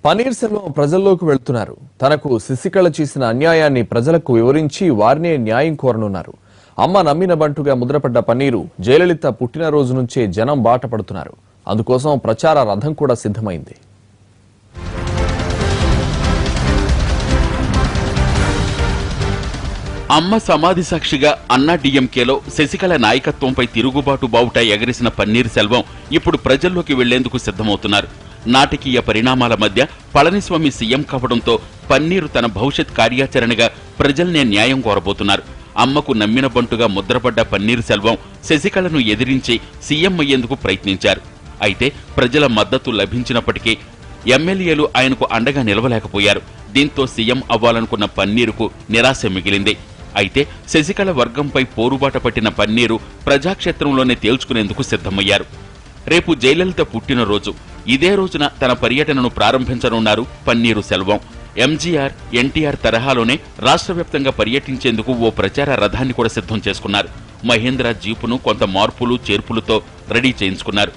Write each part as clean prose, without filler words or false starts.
పన్నీర్ సెల్వం ప్రజల్లోకి వెళ్తున్నారు. తనకు శశికళ చేసిన అన్యాయాన్ని ప్రజలకు వివరించి వారినే న్యాయం కోరనున్నారు. అమ్మ నమ్మిన బంటుగా ముద్రపడ్డ పన్నీరు జయలలిత పుట్టినరోజు నుంచే జనం బాట పడుతున్నారు. అందుకోసం ప్రచార రథం కూడా సిద్ధమైంది. అమ్మ సమాధి సాక్షిగా అన్నా డీఎంకేలో శశికళ నాయకత్వంపై తిరుగుబాటు బావుట ఎగరేసిన పన్నీర్ సెల్వం ఇప్పుడు ప్రజల్లోకి వెళ్లేందుకు సిద్ధమవుతున్నారు. నాటకీయ పరిణామాల మధ్య పళనిస్వామి సీఎం కావడంతో పన్నీరు తన భవిష్యత్ కార్యాచరణగా ప్రజల్నే న్యాయం కోరబోతున్నారు. అమ్మకు నమ్మిన బంటుగా ముద్రపడ్డ పన్నీర్ సెల్వం శశికళను ఎదిరించి సీఎం అయ్యేందుకు ప్రయత్నించారు. అయితే ప్రజల మద్దతు లభించినప్పటికీ ఎమ్మెల్యేలు ఆయనకు అండగా నిలవలేకపోయారు. దీంతో సీఎం అవ్వాలనుకున్న పన్నీరుకు నిరాశ మిగిలింది. అయితే శశికళ వర్గంపై పోరుబాట పట్టిన పన్నీరు ప్రజాక్షేత్రంలోనే తేల్చుకునేందుకు సిద్ధమయ్యారు. రేపు జయలలిత పుట్టినరోజు. ఇదే రోజున తన పర్యటనను ప్రారంభించనున్నారు పన్నీరు సెల్వం. ఎంజీఆర్, ఎన్టీఆర్ తరహాలోనే రాష్ట్ర వ్యాప్తంగా పర్యటించేందుకు ఓ ప్రచార రథాన్ని కూడా సిద్ధం చేసుకున్నారు. మహేంద్ర జీపును కొంత మార్పులు చేర్పులతో రెడీ చేయించుకున్నారు.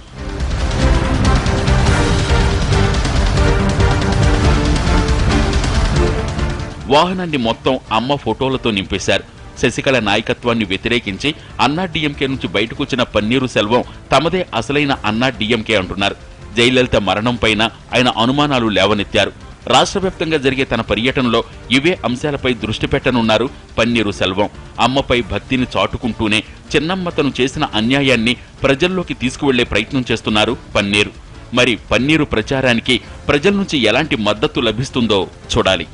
వాహనాన్ని మొత్తం అమ్మ ఫోటోలతో నింపేశారు. శశికళ నాయకత్వాన్ని వ్యతిరేకించి అన్నా డీఎంకే నుంచి బయటకొచ్చిన పన్నీరు సెల్వం తమదే అసలైన అన్నా డీఎంకే అంటున్నారు. జయలలిత మరణంపైన ఆయన అనుమానాలు లేవనెత్తారు. రాష్ట్ర వ్యాప్తంగా జరిగే తన పర్యటనలో ఇవే అంశాలపై దృష్టి పెట్టనున్నారు పన్నీరు సెల్వం. అమ్మపై భక్తిని చాటుకుంటూనే చిన్నమ్మ తను చేసిన అన్యాయాన్ని ప్రజల్లోకి తీసుకువెళ్లే ప్రయత్నం చేస్తున్నారు పన్నీరు. మరి పన్నీరు ప్రచారానికి ప్రజల నుంచి ఎలాంటి మద్దతు లభిస్తుందో చూడాలి.